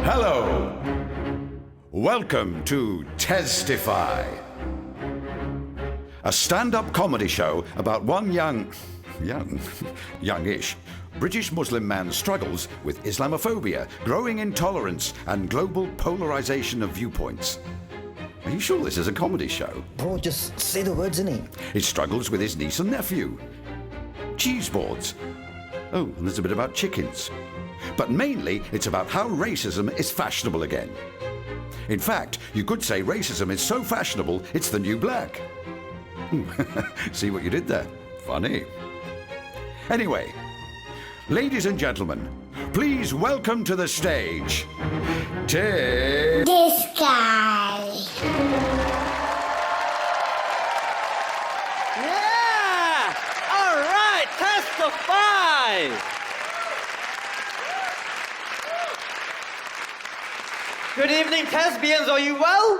Hello. Welcome to TEZTIFY, a stand-up comedy show about one youngish British Muslim man's struggles with Islamophobia, growing intolerance, and global polarization of viewpoints. Are you sure this is a comedy show? Bro, just say the words, innit? His struggles with his niece and nephew. Cheese boards. Oh, and there's a bit about chickens. But mainly, it's about how racism is fashionable again. In fact, you could say racism is so fashionable, it's the new black. See what you did there? Funny. Anyway, ladies and gentlemen, please welcome to the stage, This guy. Yeah! All right, testify! Good evening, Tesbians. Are you well?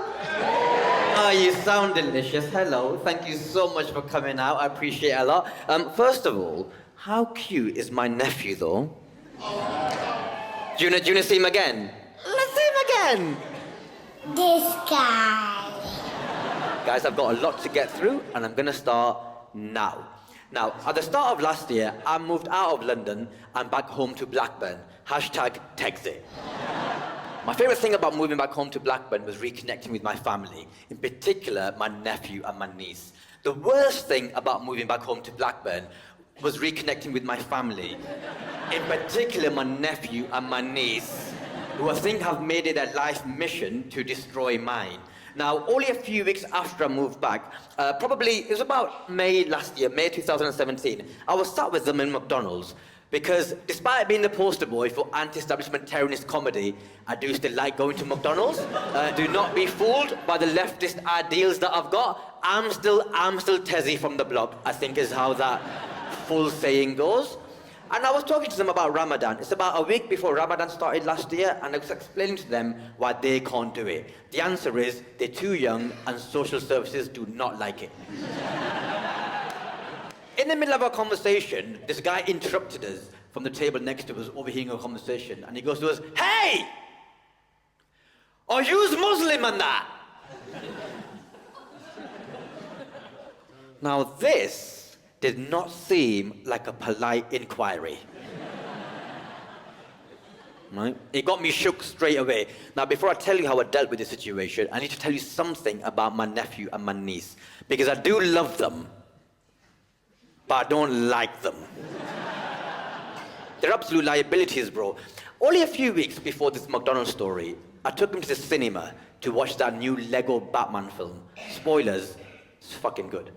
Oh, you sound delicious. Hello. Thank you so much for coming out. I appreciate it a lot. First of all, how cute is my nephew, though? Do you want to see him again? Let's see him again. This guy. Guys, I've got a lot to get through, and I'm going to start now. Now, at the start of last year, I moved out of London and back home to Blackburn. #TEXIT. My favorite thing about moving back home to Blackburn was reconnecting with my family, in particular, my nephew and my niece. The worst thing about moving back home to Blackburn was reconnecting with my family, in particular, my nephew and my niece, who I think have made it their life mission to destroy mine. Now, only a few weeks after I moved back, probably, it was about May last year, May 2017, I was sat with them in McDonald's, because despite being the poster boy for anti-establishment terrorist comedy, I do still like going to McDonald's. Do not be fooled by the leftist ideals that I've got. I'm still Tezzy from the block, I think is how that full saying goes. And I was talking to them about Ramadan. It's about a week before Ramadan started last year, and I was explaining to them why they can't do it. The answer is they're too young and social services do not like it. In the middle of our conversation, this guy interrupted us from the table next to us, overhearing our conversation, and he goes to us, "Hey! Are you Muslim and that?" Now this did not seem like a polite inquiry. Right? It got me shook straight away. Now, before I tell you how I dealt with the situation, I need to tell you something about my nephew and my niece, because I do love them, but I don't like them. They're absolute liabilities, bro. Only a few weeks before this McDonald story, I took them to the cinema to watch that new Lego Batman film. Spoilers, it's fucking good.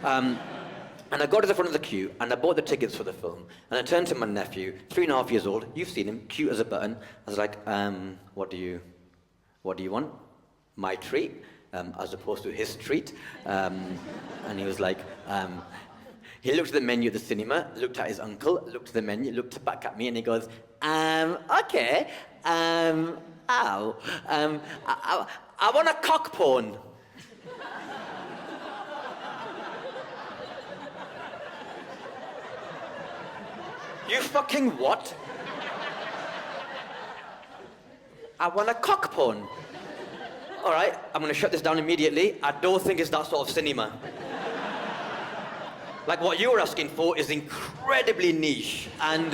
And I got to the front of the queue, and I bought the tickets for the film, and I turned to my nephew, 3.5 years old, you've seen him, cute as a button. I was like, what do you want? My treat, as opposed to his treat. And he was like, he looked at the menu at the cinema, looked at his uncle, looked at the menu, looked back at me, and he goes, okay, I want a cock porn. You fucking what? I want a cock porn. All right, I'm gonna shut this down immediately. I don't think it's that sort of cinema. Like, what you were asking for is incredibly niche, and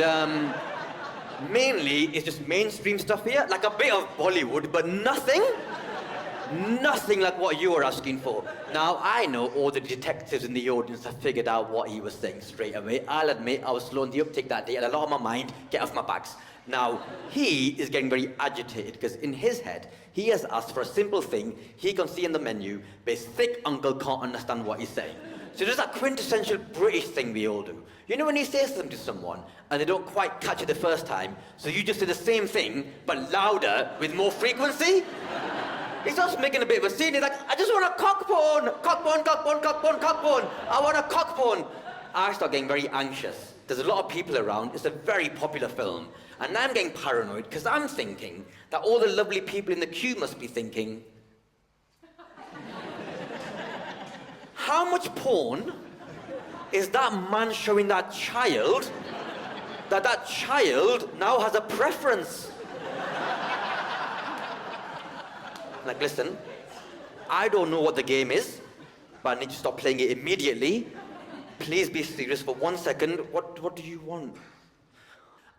mainly it's just mainstream stuff here, like a bit of Bollywood, but nothing like what you were asking for. Now, I know all the detectives in the audience have figured out what he was saying straight away. I'll admit, I was slow on the uptake that day, and a lot on my mind, get off my backs. Now, he is getting very agitated, because in his head, he has asked for a simple thing he can see in the menu, but his thick uncle can't understand what he's saying. So there's that quintessential British thing we all do. You know when you say something to someone and they don't quite catch it the first time, so you just say the same thing, but louder with more frequency? He starts making a bit of a scene. He's like, I just want a cock porn. Cock porn, cock porn, cock porn, cock porn. I want a cock porn. I start getting very anxious. There's a lot of people around. It's a very popular film. And I'm getting paranoid because I'm thinking that all the lovely people in the queue must be thinking, how much porn is that man showing that child that child now has a preference? Like, listen, I don't know what the game is, but I need to stop playing it immediately. Please be serious for 1 second. What do you want?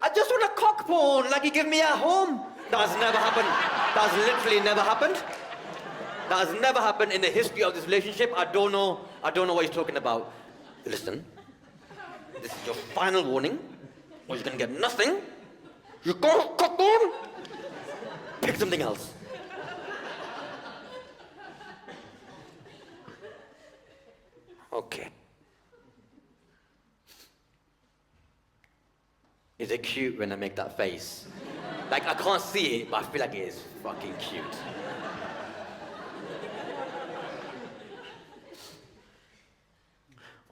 I just want a cock porn, like you give me at home. That has never happened. That has literally never happened. That has never happened in the history of this relationship. I don't know what he's talking about. Listen, this is your final warning, or you're gonna get nothing. You go cock porn. Pick something else. Okay. Is it cute when I make that face? Like, I can't see it, but I feel like it is fucking cute.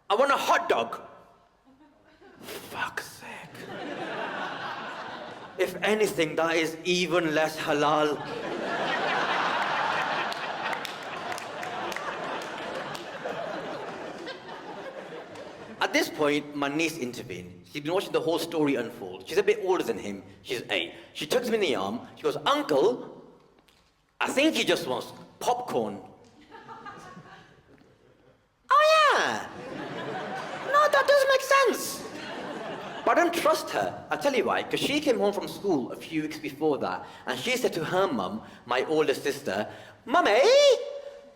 I want a hot dog. Fuck's sake. If anything, that is even less halal. At this point, my niece intervened. She'd been watching the whole story unfold. She's a bit older than him. She's 8. She tucks him in the arm. She goes, Uncle, I think he just wants popcorn. Oh, yeah. No, that doesn't make sense. But I don't trust her. I'll tell you why. Because she came home from school a few weeks before that, and she said to her mum, my older sister, Mummy,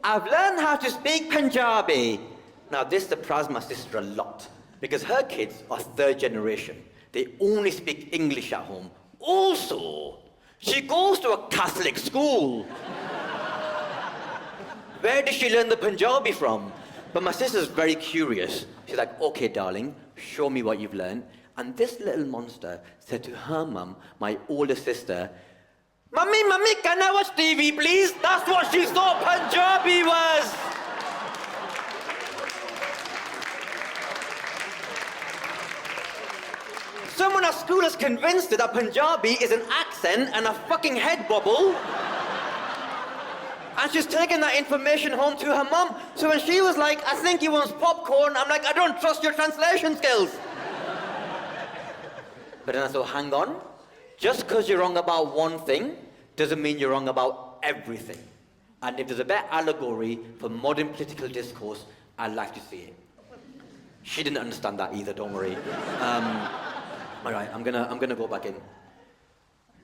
I've learned how to speak Punjabi. Now, this surprised my sister a lot, because her kids are 3rd generation. They only speak English at home. Also, she goes to a Catholic school. Where did she learn the Punjabi from? But my sister's very curious. She's like, okay, darling, show me what you've learned. And this little monster said to her mum, my older sister, Mummy, can I watch TV, please? That's what she thought Punjabi was. Someone at school is convinced that Punjabi is an accent and a fucking head bobble. And she's taken that information home to her mum. So when she was like, I think he wants popcorn, I'm like, I don't trust your translation skills. But then I thought, hang on. Just because you're wrong about one thing doesn't mean you're wrong about everything. And if there's a better allegory for modern political discourse, I'd like to see it. She didn't understand that either, don't worry. All right, I'm gonna go back in.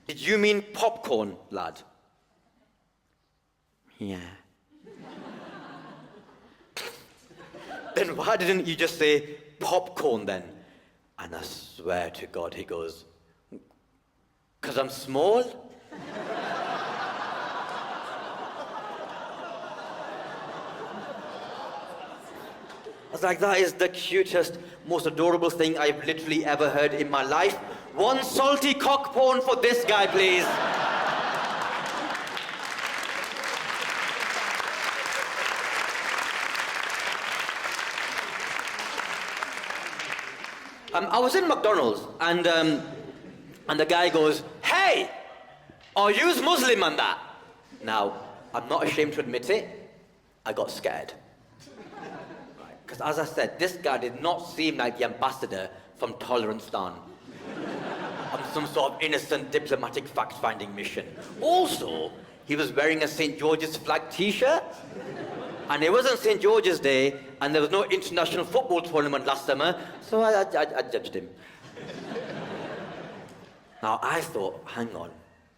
Did you mean popcorn, lad? Yeah. Then why didn't you just say popcorn then? And I swear to God, he goes, 'cause I'm small? I was like, that is the cutest, most adorable thing I've literally ever heard in my life. One salty cock porn for this guy, please. I was in McDonald's, and the guy goes, hey, are you Muslim and that? Now, I'm not ashamed to admit it, I got scared. Because as I said, this guy did not seem like the ambassador from Toleranceistan on some sort of innocent diplomatic fact-finding mission. Also, he was wearing a St. George's flag t-shirt, and it wasn't St. George's Day, and there was no international football tournament last summer, so I judged him. Now, I thought, hang on,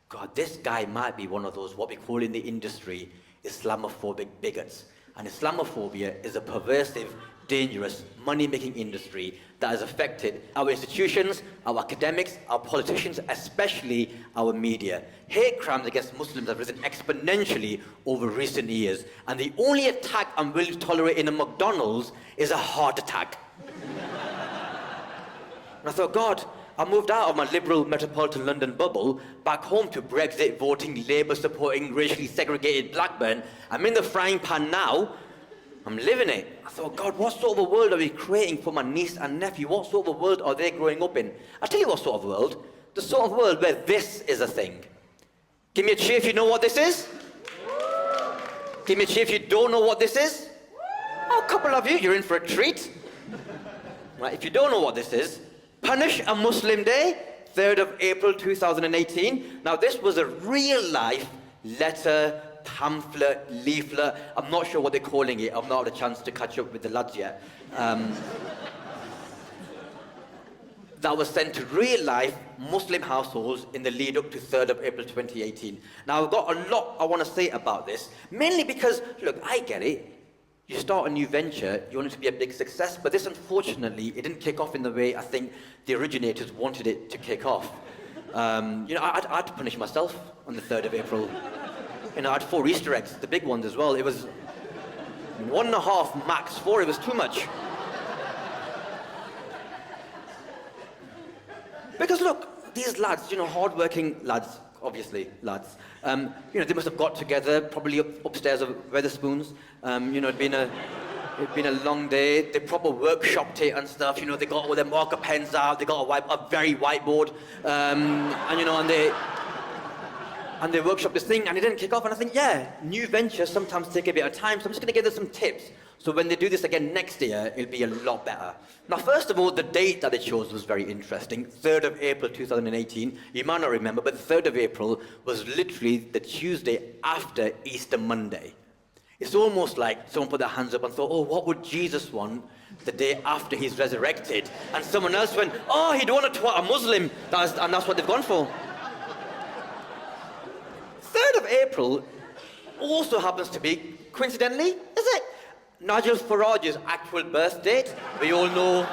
God, this guy might be one of those, what we call in the industry, Islamophobic bigots. And Islamophobia is a pervasive, dangerous, money-making industry that has affected our institutions, our academics, our politicians, especially our media. Hate crimes against Muslims have risen exponentially over recent years, and the only attack I'm willing to tolerate in a McDonald's is a heart attack. And I thought, God, I moved out of my liberal metropolitan London bubble back home to Brexit-voting, Labour-supporting, racially segregated Blackburn. I'm in the frying pan now. I'm living it. I thought, God, what sort of a world are we creating for my niece and nephew? What sort of a world are they growing up in? I'll tell you what sort of world. The sort of world where this is a thing. Give me a cheer if you know what this is. Give me a cheer if you don't know what this is. Oh, a couple of you, you're in for a treat. Right, if you don't know what this is, Punish a Muslim Day, 3rd of April 2018. Now, this was a real-life letter pamphlet, leaflet. I'm not sure what they're calling it. I've not had a chance to catch up with the lads yet. That was sent to real-life Muslim households in the lead up to 3rd of April 2018. Now, I've got a lot I want to say about this, mainly because, look, I get it. You start a new venture, you want it to be a big success, but this, unfortunately, it didn't kick off in the way I think the originators wanted it to kick off. I had to punish myself on the 3rd of April. I had 4 Easter eggs, the big ones as well. It was 1.5 max, 4, it was too much. Because look, these lads, hard-working lads, obviously lads, they must have got together, probably upstairs of Wetherspoons. It'd been a long day. They proper workshopped it and stuff. They got all their marker pens out. They got a very whiteboard, and they workshopped this thing, and it didn't kick off. And I think, new ventures sometimes take a bit of time. So I'm just going to give them some tips. So when they do this again next year, it'll be a lot better. Now, first of all, the date that they chose was very interesting. 3rd of April 2018. You might not remember, but the 3rd of April was literally the Tuesday after Easter Monday. It's almost like someone put their hands up and thought, oh, what would Jesus want the day after he's resurrected? And someone else went, oh, he'd want to twat a Muslim. And that's what they've gone for. 3rd of April also happens to be, coincidentally, is it? Nigel Farage's actual birth date. We all know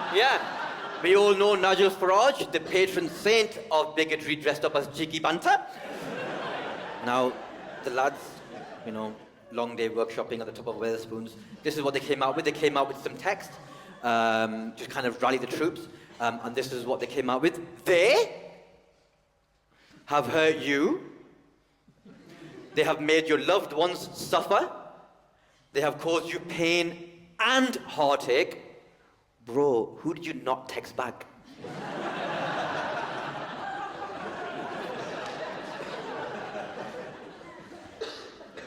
Nigel Farage, the patron saint of bigotry dressed up as cheeky banter. Now, the lads, long day workshopping at the top of Wetherspoons. This is what they came out with. They came out with some text to kind of rally the troops. And this is what they came out with. They have hurt you. They have made your loved ones suffer. They have caused you pain and heartache. Bro, who did you not text back?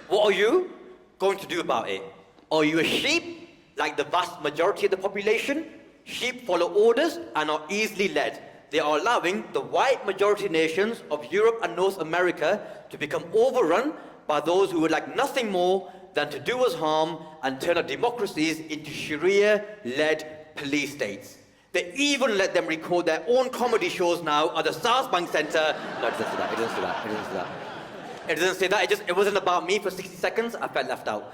What are you going to do about it? Are you a sheep, like the vast majority of the population? Sheep follow orders and are easily led. They are allowing the white majority nations of Europe and North America to become overrun by those who would like nothing more than to do us harm and turn our democracies into Sharia-led police states. They even let them record their own comedy shows now at the Southbank Centre. No, it doesn't say that. It doesn't say that. It doesn't say that. It doesn't say that. It wasn't about me for 60 seconds. I felt left out.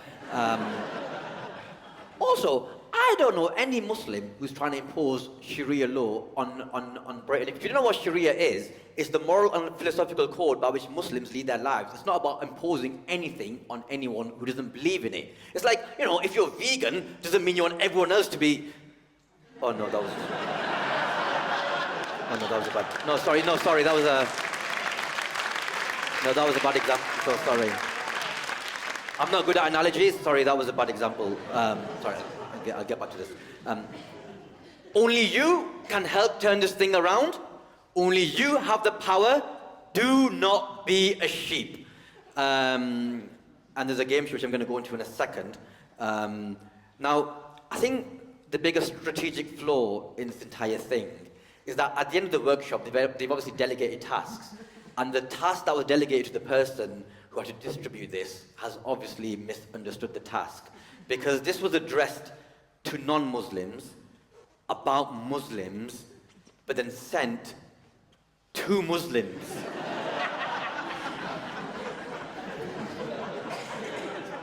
Also, I don't know any Muslim who's trying to impose Sharia law on Britain. If you don't know what Sharia is, it's the moral and philosophical code by which Muslims lead their lives. It's not about imposing anything on anyone who doesn't believe in it. It's like, if you're vegan, doesn't mean you want everyone else to be... Oh, no, that was... Oh, no, that was a bad... No, sorry, that was a... No, that was a bad example, so sorry. I'm not good at analogies. Sorry, that was a bad example. Sorry, I'll get back to this. Only you can help turn this thing around. Only you have the power. Do not be a sheep. And there's a game show which I'm going to go into in a second. Now, I think the biggest strategic flaw in this entire thing is that at the end of the workshop, they've obviously delegated tasks. And the task that was delegated to the person who had to distribute this has obviously misunderstood the task. Because this was addressed to non-Muslims, about Muslims, but then sent to Muslims.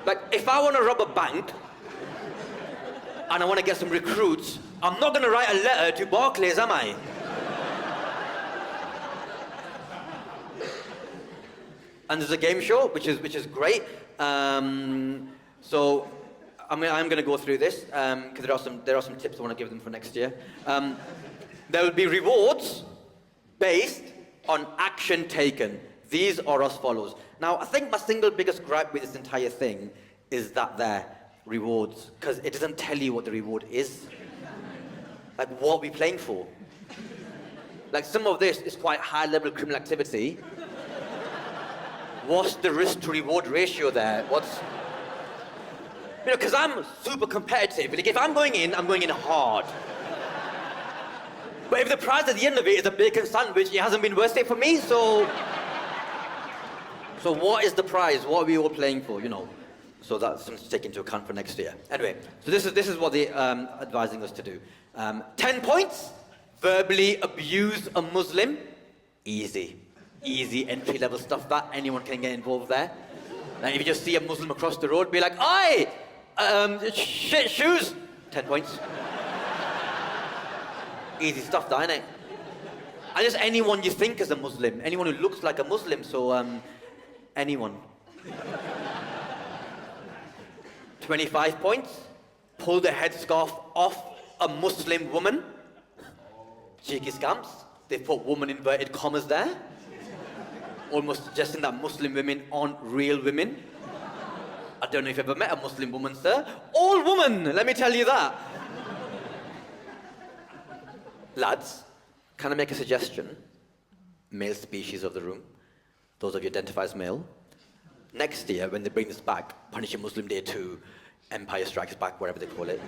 Like, if I want to rob a bank, and I want to get some recruits, I'm not going to write a letter to Barclays, am I? And there's a game show, which is great. So I'm going to go through this because there are some tips I want to give them for next year. There will be rewards based on action taken. These are as follows. Now, I think my single biggest gripe with this entire thing is that they're rewards, because it doesn't tell you what the reward is. Like, what are we playing for? Like, some of this is quite high-level criminal activity. What's the risk-to-reward ratio there? Because I'm super competitive. Like, if I'm going in hard. But if the prize at the end of it is a bacon sandwich, it hasn't been worth it for me, so So what is the prize? What are we all playing for, you know? So that's something to take into account for next year. Anyway, so this is what they're advising us to do. 10 points, verbally abuse a Muslim. Easy entry-level stuff that anyone can get involved there. Like if you just see a Muslim across the road, be like, "Oi, shit shoes." 10 points. Easy stuff, that, innit? And just anyone you think is a Muslim, anyone who looks like a Muslim. So anyone. 25 points. Pull the headscarf off a Muslim woman. Cheeky scamps. They put woman inverted commas there. Almost suggesting that Muslim women aren't real women. I don't know if you've ever met a Muslim woman, sir. All woman, let me tell you that. Lads, can I make a suggestion? Male species of the room, those of you identify as male. Next year, when they bring this back, Punish a Muslim Day 2, Empire Strikes Back, whatever they call it.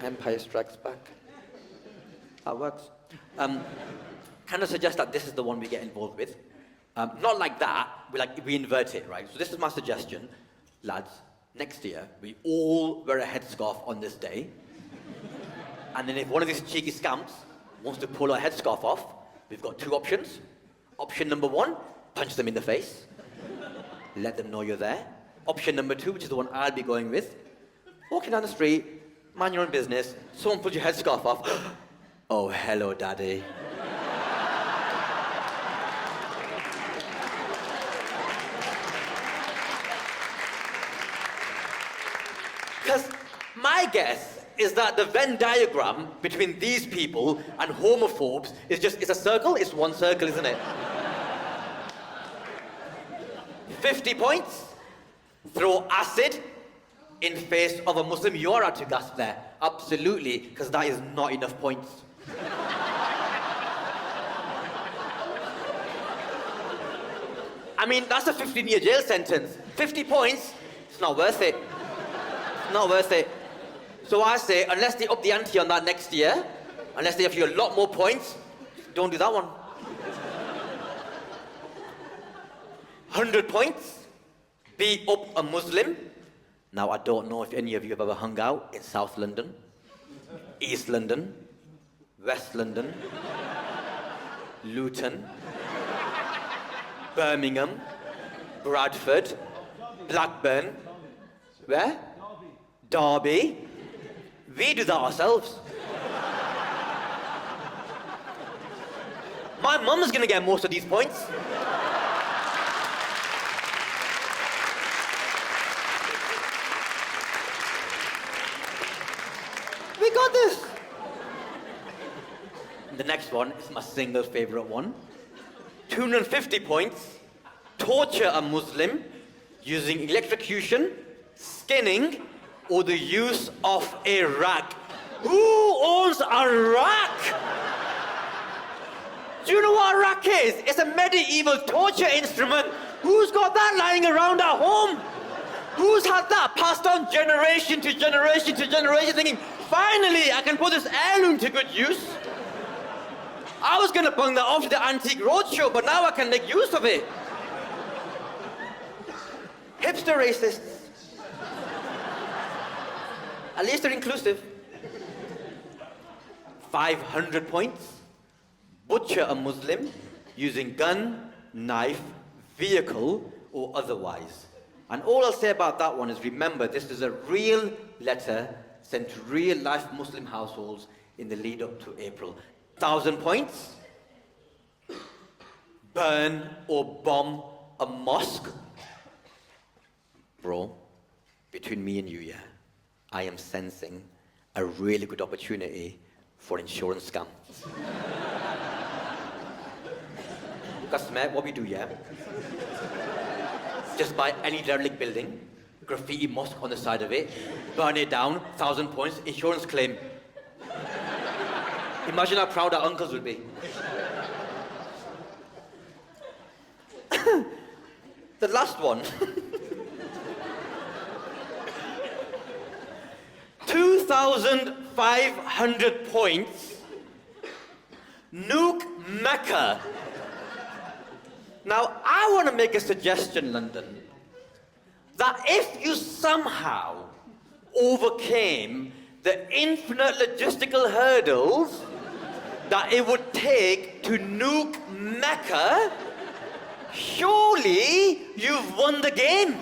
Empire Strikes Back. That works. Can I suggest that this is the one we get involved with? Not like that, we invert it, right? So this is my suggestion. Lads, next year, we all wear a headscarf on this day. And then if one of these cheeky scamps wants to pull a headscarf off, we've got two options. Option number 1, punch them in the face. Let them know you're there. Option number 2, which is the one I'll be going with. Walking down the street, mind your own business, someone pulls your headscarf off. Oh, hello, daddy. Because my guess is that the Venn diagram between these people and homophobes is it's a circle. It's one circle, isn't it? 50 points. Throw acid in face of a Muslim. You're out to gasp there. Absolutely, because that is not enough points. I mean, that's a 15-year jail sentence. 50 points, it's not worth it. Not worth it. So I say, unless they up the ante on that next year, unless they have you a lot more points, don't do that one. 100 points, beat up a Muslim. Now, I don't know if any of you have ever hung out in South London, East London, West London, Luton, Birmingham, Bradford, Blackburn. Where? Derby. We do that ourselves. My mum's gonna get most of these points. We got this. The next one is my single favorite one. 250 points. Torture a Muslim using electrocution, skinning, or the use of a rack. Who owns a rack? Do you know what a rack is? It's a medieval torture instrument. Who's got that lying around at home? Who's had that passed on generation to generation to generation, thinking, finally, I can put this heirloom to good use? I was gonna bung that off to the Antique Roadshow, but now I can make use of it. Hipster racists. At least they're inclusive. 500 points. Butcher a Muslim using gun, knife, vehicle, or otherwise. And all I'll say about that one is remember, this is a real letter sent to real-life Muslim households in the lead-up to April. 1,000 points. Burn or bomb a mosque. Bro, between me and you, yeah, I am sensing a really good opportunity for insurance scam. Customer, what we do, yeah? Just buy any derelict building, graffiti mosque on the side of it, burn it down, 1,000 points, insurance claim. Imagine how proud our uncles would be. The last one. 2,500 points. Nuke Mecca Now, I want to make a suggestion, London, that if you somehow overcame the infinite logistical hurdles that it would take to nuke Mecca, surely you've won the game.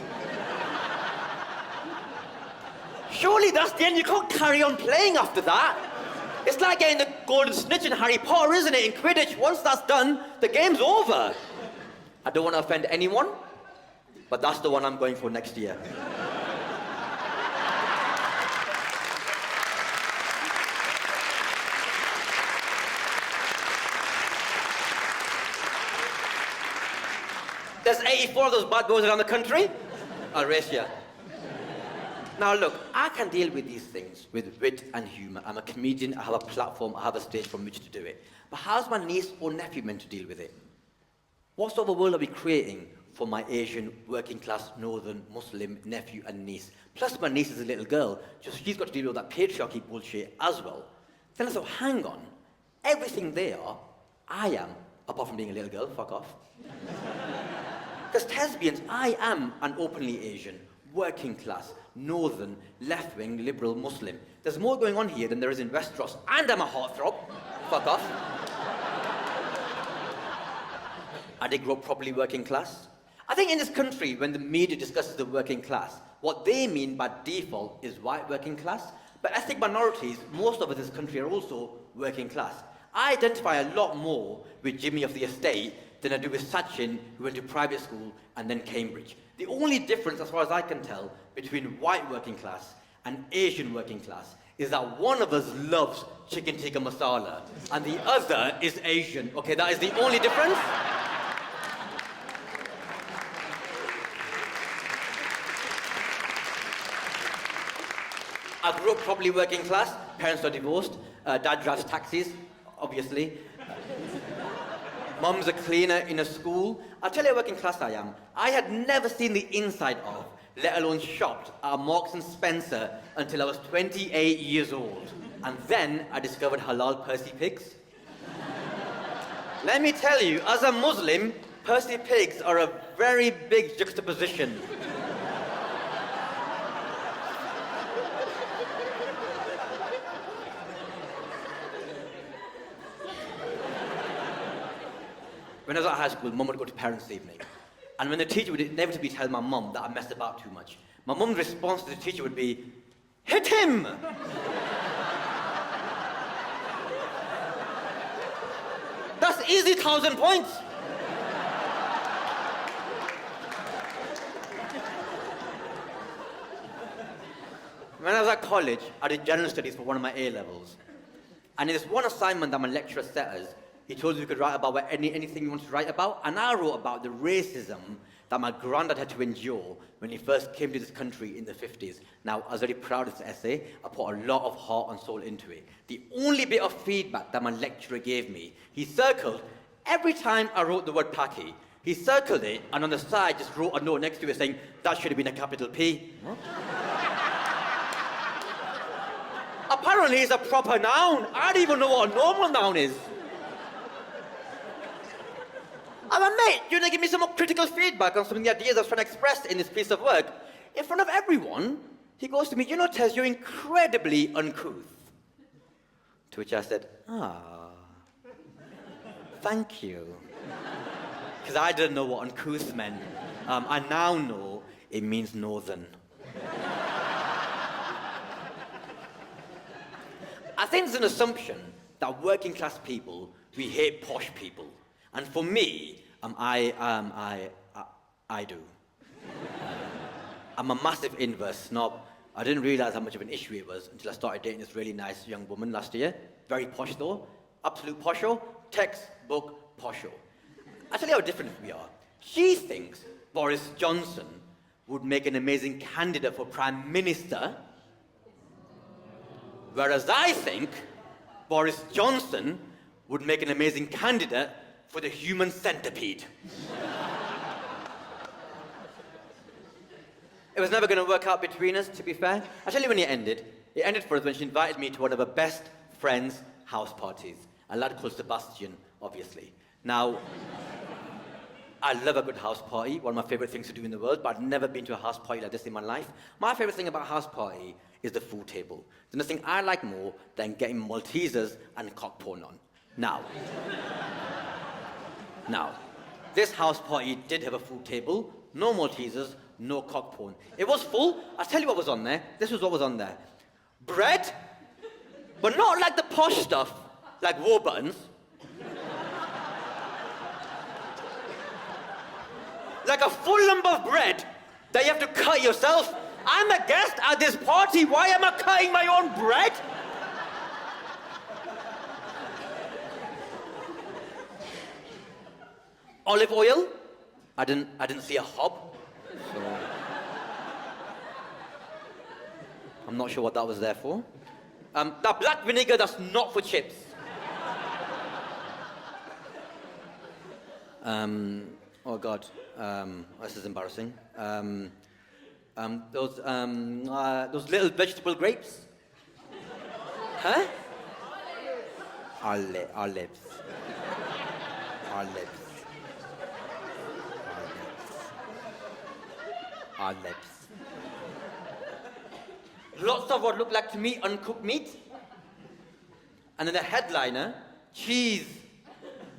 Surely that's the end. You can't carry on playing after that. It's like getting the golden snitch in Harry Potter, isn't it? In Quidditch, once that's done, the game's over. I don't want to offend anyone, but that's the one I'm going for next year. There's 84 of those bad boys around the country. I'll race you. Now look, I can deal with these things with wit and humour. I'm a comedian, I have a platform, I have a stage from which to do it. But how's my niece or nephew meant to deal with it? What sort of a world are we creating for my Asian, working class, northern, Muslim nephew and niece? Plus my niece is a little girl, so she's got to deal with that patriarchy bullshit as well. Then I thought, hang on, everything they are, I am, apart from being a little girl, fuck off. Because lesbians, I am an openly Asian, working class, northern, left-wing, liberal Muslim. There's more going on here than there is in Westeros, and I'm a heartthrob. Fuck off. I did grow up properly working class. I think in this country, when the media discusses the working class, what they mean by default is white working class. But ethnic minorities, most of us in this country are also working class. I identify a lot more with Jimmy of the estate than I do with Sachin, who went to private school and then Cambridge. The only difference, as far as I can tell, between white working class and Asian working class is that one of us loves chicken tikka masala and the other is Asian. Okay, that is the only difference. I grew up probably working class. Parents are divorced. Dad drives taxis, obviously. Mum's a cleaner in a school. I'll tell you how working class I am. I had never seen the inside of, let alone shopped, at Marks and Spencer until I was 28 years old. And then I discovered halal Percy pigs. Let me tell you, as a Muslim, Percy pigs are a very big juxtaposition. When I was at high school, Mum would go to parents' evening. And when the teacher would inevitably tell my mum that I messed about too much, my mum's response to the teacher would be, "Hit him!" That's easy 1,000 points. When I was at college, I did general studies for one of my A-levels. And in this one assignment that my lecturer set us, he told us we could write about anything we wanted to write about, and I wrote about the racism that my granddad had to endure when he first came to this country in the 50s. Now, I was very proud of this essay. I put a lot of heart and soul into it. The only bit of feedback that my lecturer gave me, he circled, every time I wrote the word Paki, he circled it, and on the side just wrote a note next to it saying, that should have been a capital P. What? Apparently it's a proper noun. I don't even know what a normal noun is. I'm a mate, you're going to give me some more critical feedback on some of the ideas I was trying to express in this piece of work. In front of everyone, he goes to me, "You know, Tez, you're incredibly uncouth." To which I said, thank you. Because I didn't know what uncouth meant. I now know it means northern. I think there's an assumption that working class people, we hate posh people. And for me, I do. I'm a massive inverse snob. I didn't realise how much of an issue it was until I started dating this really nice young woman last year. Very posh though. Absolute posho. Textbook posho. I'll tell you how different we are. She thinks Boris Johnson would make an amazing candidate for Prime Minister, whereas I think Boris Johnson would make an amazing candidate for the human centipede. It was never going to work out between us, to be fair. I'll tell you when it ended. It ended for us when she invited me to one of her best friend's house parties. A lad called Sebastian, obviously. Now, I love a good house party, one of my favorite things to do in the world, but I've never been to a house party like this in my life. My favorite thing about a house party is the food table. There's nothing I like more than getting Maltesers and cock porn on. Now, this house party did have a food table, no Maltesers, no cock porn. It was full. I'll tell you what was on there. This was what was on there. Bread, but not like the posh stuff, like war buttons. Like a full lump of bread that you have to cut yourself. I'm a guest at this party. Why am I cutting my own bread? Olive oil. I didn't see a hob. So I'm not sure what that was there for. That black vinegar, that's not for chips. Oh God, this is embarrassing. Those little vegetable grapes. Huh? Olives. Lots of what looked like to me uncooked meat. And then the headliner, cheese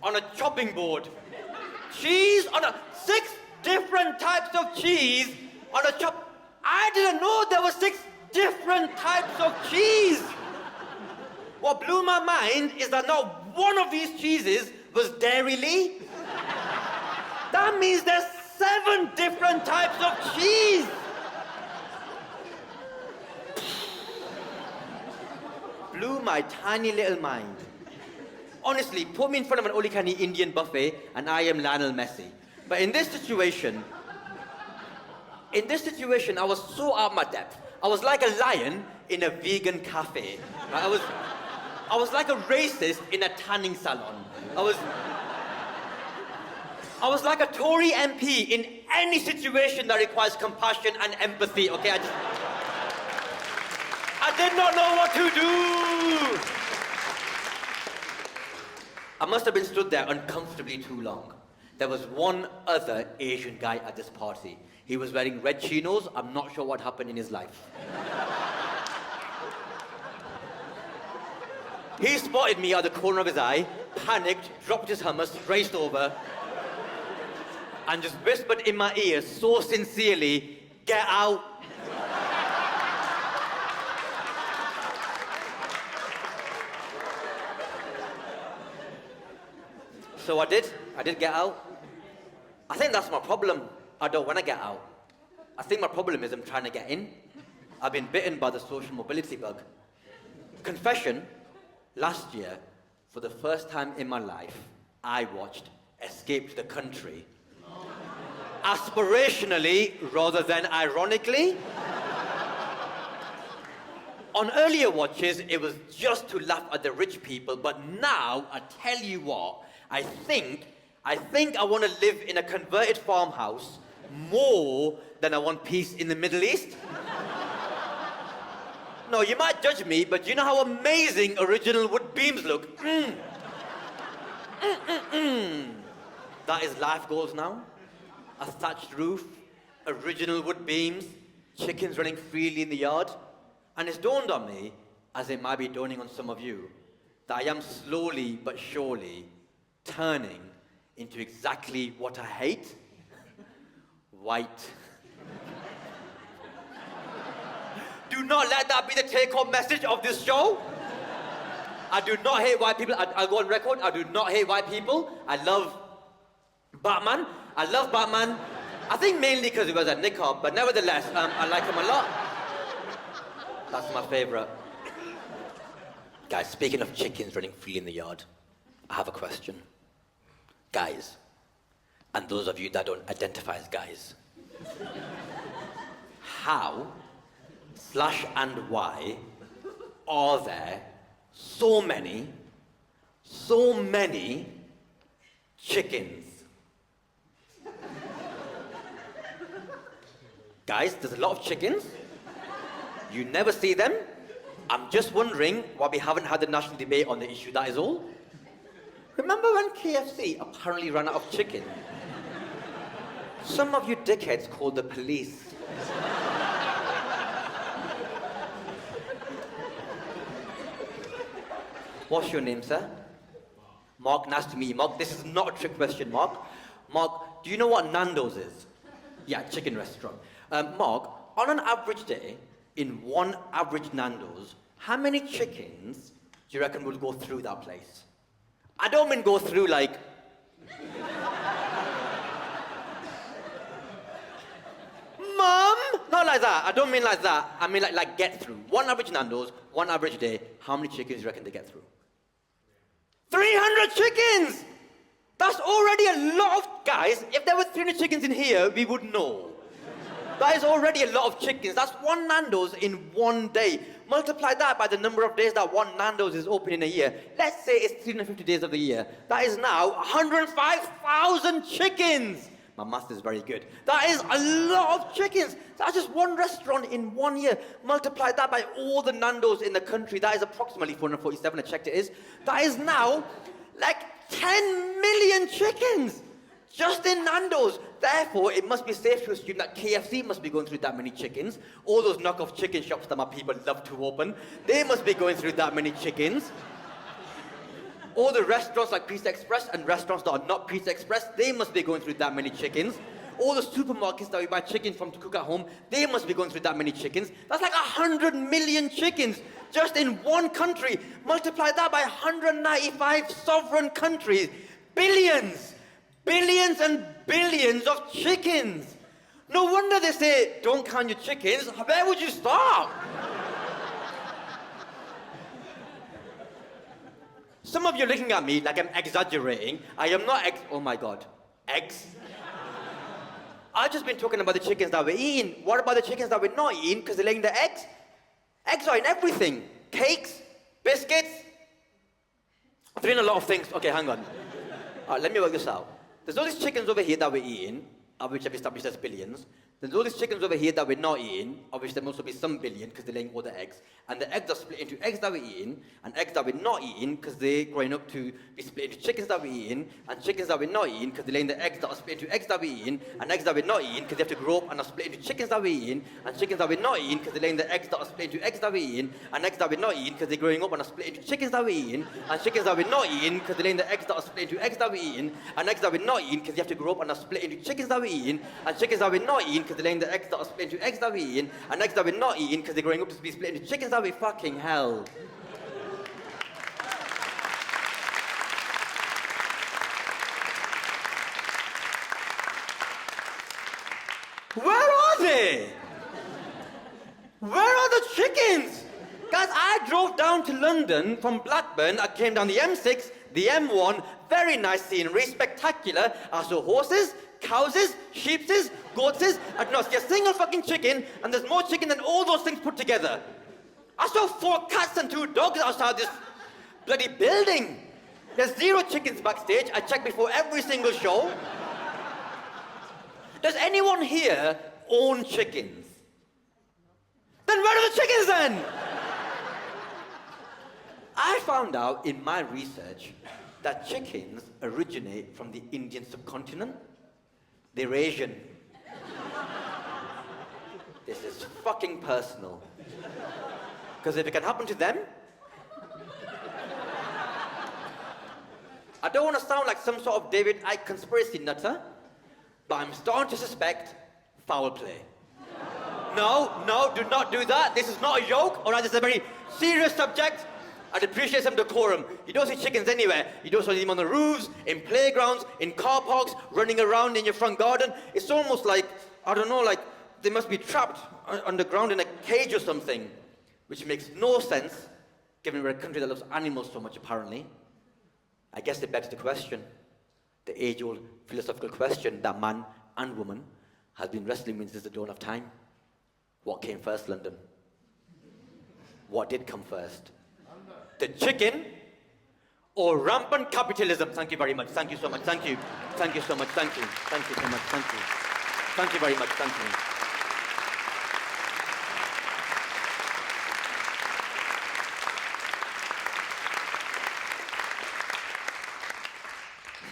on a chopping board. Cheese on 6 different types of cheese on a chop. I didn't know there were 6 different types of cheese. What blew my mind is that not one of these cheeses was dairy-ly. That means there's 7 different types of cheese. Blew my tiny little mind. Honestly, put me in front of an all-you-can-eat Indian buffet and I am Lionel Messi. But in this situation, I was so out of my depth. I was like a lion in a vegan cafe. I was like a racist in a tanning salon. I was like a Tory MP in any situation that requires compassion and empathy, okay? I did not know what to do. I must have been stood there uncomfortably too long. There was one other Asian guy at this party. He was wearing red chinos. I'm not sure what happened in his life. He spotted me out the corner of his eye, panicked, dropped his hummus, raced over, and just whispered in my ear so sincerely, "Get out." So I did get out. I think that's my problem. I don't want to get out. I think my problem is I'm trying to get in. I've been bitten by the social mobility bug. Confession, last year, for the first time in my life, I watched Escape to the Country. Aspirationally rather than ironically. On earlier watches, it was just to laugh at the rich people, but now, I tell you what, I think I want to live in a converted farmhouse more than I want peace in the Middle East. No, you might judge me, but you know how amazing original wood beams look? That is life goals now. A thatched roof, original wood beams, chickens running freely in the yard. And it's dawned on me, as it might be dawning on some of you, that I am slowly but surely turning into exactly what I hate. White. Do not let that be the take-home message of this show. I do not hate white people. I'll go on record. I do not hate white people. I love Batman. I think mainly because he was a niqab, but nevertheless, I like him a lot. That's my favorite. Guys, speaking of chickens running free in the yard, I have a question. Guys, and those of you that don't identify as guys, how / and why are there so many chickens? Guys, there's a lot of chickens. You never see them. I'm just wondering why we haven't had a national debate on the issue, that is all. Remember when KFC apparently ran out of chicken? Some of you dickheads call the police. What's your name, sir? Mark, nice to meet you. Mark, this is not a trick question, Mark. Mark, do you know what Nando's is? Yeah, chicken restaurant. Mark, on an average day, in one average Nando's, how many chickens do you reckon will go through that place? I don't mean go through like... Mom! Not like that. I don't mean like that. I mean like get through. One average Nando's, one average day, how many chickens do you reckon they get through? 300 chickens! That's already a lot of... Guys, if there were 300 chickens in here, we would know. That is already a lot of chickens. That's one Nando's in one day. Multiply that by the number of days that one Nando's is open in a year. Let's say it's 350 days of the year. That is now 105,000 chickens. My math is very good. That is a lot of chickens. That's just one restaurant in 1 year. Multiply that by all the Nando's in the country. That is approximately 447, I checked it is. That is now like 10 million chickens just in Nando's. Therefore, it must be safe to assume that KFC must be going through that many chickens. All those knockoff chicken shops that my people love to open, they must be going through that many chickens. All the restaurants like Pizza Express and restaurants that are not Pizza Express, they must be going through that many chickens. All the supermarkets that we buy chicken from to cook at home, they must be going through that many chickens. That's like 100 million chickens just in one country. Multiply that by 195 sovereign countries. Billions! Billions and billions of chickens. No wonder they say, don't count your chickens. Where would you start? Some of you are looking at me like I'm exaggerating. I am not oh my God. Eggs? I've just been talking about the chickens that we're eating. What about the chickens that we're not eating because they're laying the eggs? Eggs are in everything. Cakes, biscuits. They're in a lot of things. Okay, hang on. All right, let me work this out. There's all these chickens over here that we're eating, of which I've established there's billions. There's all these chickens over here that we're not eating, of which there must be some billion because they're laying all the eggs. And the eggs are split into eggs that we're eating, and eggs that we're not eating because they're growing up to be split into chickens that we're eating, and chickens that we're not eating because they're laying the eggs that are split into eggs that we're eating, and eggs that we're not eating because they have to grow up and are split into chickens that we're eating, and chickens that we're not eating because they're laying the eggs that are split into eggs that we're eating, and eggs that we're not eating because they're growing up and are split into chickens that we're eating, and chickens that we're not eating because they're laying the eggs that are split into eggs that we're eating, and eggs that we're not eating because they have to grow up and are split into chickens that we're eating, and chickens that we're not eating because they're laying the eggs that are split into eggs that we're eating, and eggs that we're not eating because they're growing up to be split into chickens that we're fucking hell. Where are they? Where are the chickens? Guys, I drove down to London from Blackburn. I came down the M6, the M1, very nice scenery, spectacular. I saw horses, cows, sheep, goats. I did not see a single fucking chicken, and there's more chicken than all those things put together. I saw 4 cats and 2 dogs outside this bloody building. There's 0 chickens backstage. I check before every single show. Does anyone here own chickens? Then where are the chickens then? I found out in my research that chickens originate from the Indian subcontinent. They're Asian. This is fucking personal. Because if it can happen to them, I don't want to sound like some sort of David Icke conspiracy nutter, but I'm starting to suspect foul play. No, do not do that. This is not a joke, all right? This is a very serious subject. I'd appreciate some decorum. You don't see chickens anywhere. You don't see them on the roofs, in playgrounds, in car parks, running around in your front garden. It's almost like, I don't know, like they must be trapped underground in a cage or something, which makes no sense, given we're a country that loves animals so much, apparently. I guess it begs the question, the age-old philosophical question that man and woman has been wrestling with since the dawn of time. What came first, London? What did come first? The chicken or rampant capitalism? Thank you very much. Thank you so much. Thank you. Thank you so much. Thank you. Thank you so much. Thank you. Thank you very much. Thank you.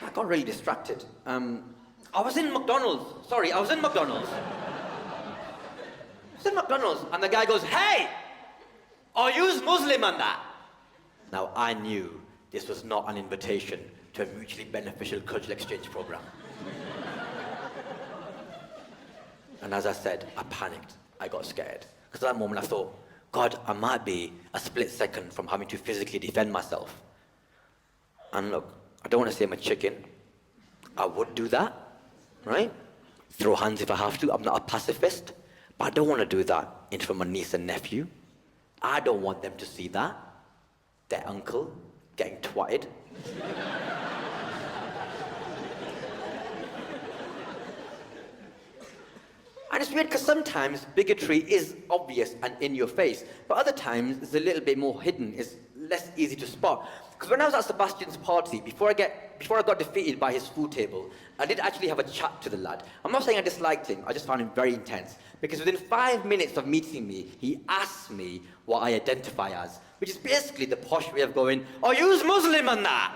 I got really distracted. I was in McDonald's. Sorry, I was in McDonald's. And the guy goes, hey, are you Muslim and that? Now, I knew this was not an invitation to a mutually beneficial cultural exchange program. And as I said, I panicked. I got scared. Because at that moment I thought, God, I might be a split second from having to physically defend myself. And look, I don't want to say I'm a chicken. I would do that, right? Throw hands if I have to. I'm not a pacifist. But I don't want to do that in front of my niece and nephew. I don't want them to see that. Their uncle getting twatted. And it's weird because sometimes bigotry is obvious and in your face, but other times it's a little bit more hidden, it's less easy to spot. Because when I was at Sebastian's party, before I got defeated by his food table, I did actually have a chat to the lad. I'm not saying I disliked him, I just found him very intense. Because within 5 minutes of meeting me, he asked me what I identify as, which is basically the posh way of going, oh, you's Muslim and that!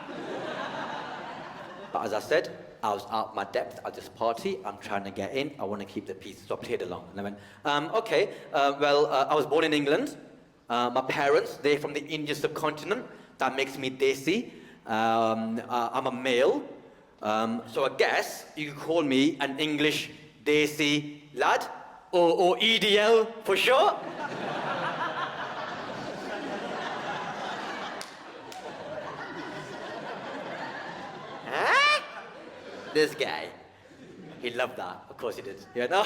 But as I said, I was out my depth at this party. I'm trying to get in. I want to keep the peace, so I played along. And I went, okay, I was born in England. My parents, they're from the Indian subcontinent. That makes me desi. I'm a male. So I guess you could call me an English desi lad, or EDL for short. This guy, he loved that. Of course he did. Yeah, no?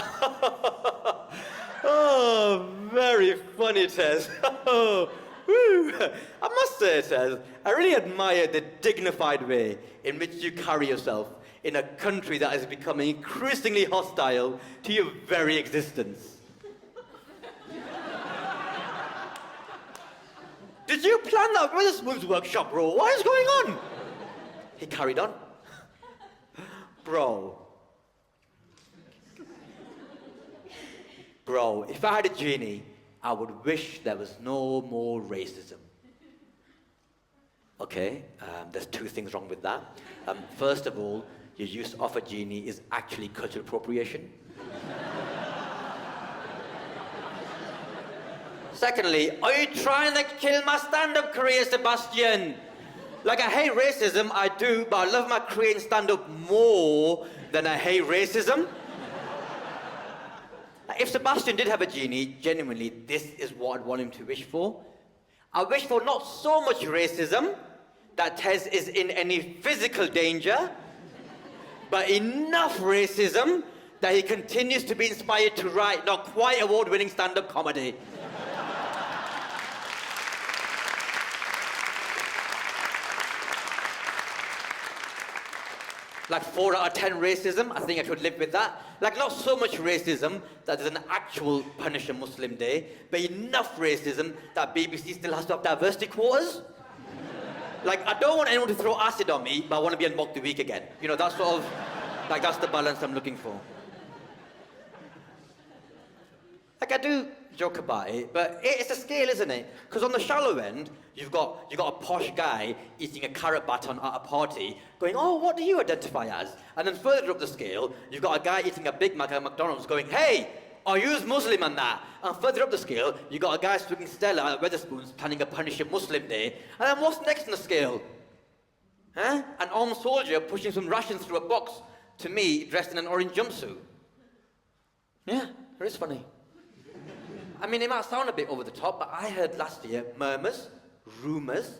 Oh, very funny, Tez. Oh, woo. I must say, Tez, I really admire the dignified way in which you carry yourself in a country that is becoming increasingly hostile to your very existence. Did you plan that Witherspoon's workshop, bro? What is going on? He carried on. Bro, if I had a genie, I would wish there was no more racism. Okay, there's two things wrong with that. First of all, your use of a genie is actually cultural appropriation. Secondly, are you trying to kill my stand-up career, Sebastian? Like, I hate racism, I do, but I love my career in stand-up more than I hate racism. If Sebastian did have a genie, genuinely, this is what I'd want him to wish for. I wish for not so much racism, that Tez is in any physical danger, but enough racism that he continues to be inspired to write not quite award-winning stand-up comedy. Like 4 out of 10 racism, I think I could live with that. Like not so much racism that there's an actual Punish a Muslim Day, but enough racism that BBC still has to have diversity quotas. Like I don't want anyone to throw acid on me, but I want to be on Mock the Week again. You know, that's sort of, like that's the balance I'm looking for. Like I do joke about it, but it's a scale, isn't it? Because on the shallow end, you've got a posh guy eating a carrot baton at a party, going, oh, what do you identify as? And then further up the scale, you've got a guy eating a Big Mac at McDonald's going, hey, are you Muslim and that? And further up the scale, you've got a guy swinging Stella at Wetherspoons planning a Punish a Muslim Day. And then what's next on the scale? Huh? An armed soldier pushing some rations through a box to me dressed in an orange jumpsuit. Yeah, it is funny. I mean, it might sound a bit over the top, but I heard last year murmurs, rumours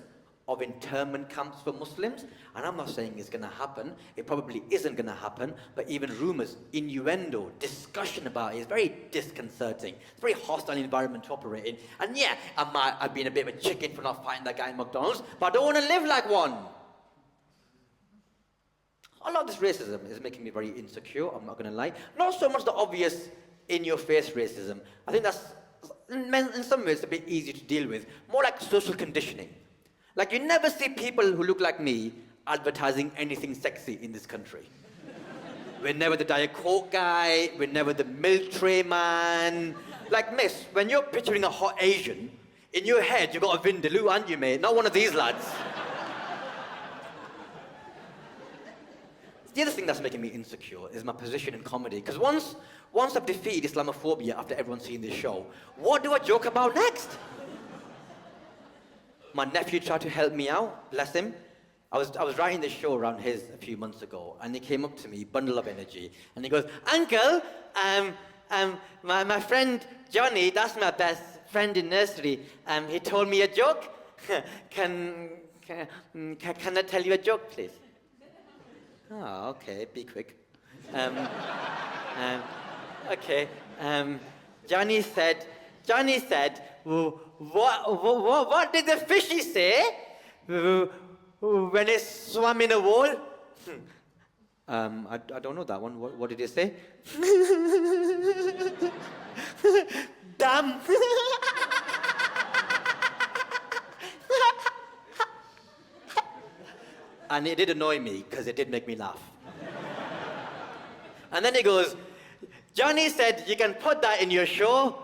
of internment camps for Muslims, and I'm not saying it's going to happen. It probably isn't going to happen, but even rumours, innuendo, discussion about it is very disconcerting. It's a very hostile environment to operate in. And yeah, I might have been a bit of a chicken for not fighting that guy in McDonald's, but I don't want to live like one. A lot of this racism is making me very insecure, I'm not going to lie. Not so much the obvious in-your-face racism. I think that's, in some ways, a bit easier to deal with. More like social conditioning. Like, you never see people who look like me advertising anything sexy in this country. We're never the Diet Coke guy, we're never the milk tray man. Like, miss, when you're picturing a hot Asian, in your head you've got a Vindaloo, aren't you, mate? Not one of these lads. The other thing that's making me insecure is my position in comedy. Because once I've defeated Islamophobia after everyone's seen this show, what do I joke about next? My nephew tried to help me out, bless him. I was writing this show around his a few months ago, and he came up to me, bundle of energy, and he goes, "Uncle, my friend Johnny, that's my best friend in nursery, he told me a joke. Can I tell you a joke, please?" Oh, okay, be quick. Okay. Johnny said, what did the fishy say when it swam in a wall? I don't know that one. What did he say? Damn. And it did annoy me, because it did make me laugh. And then he goes, "Johnny said you can put that in your show."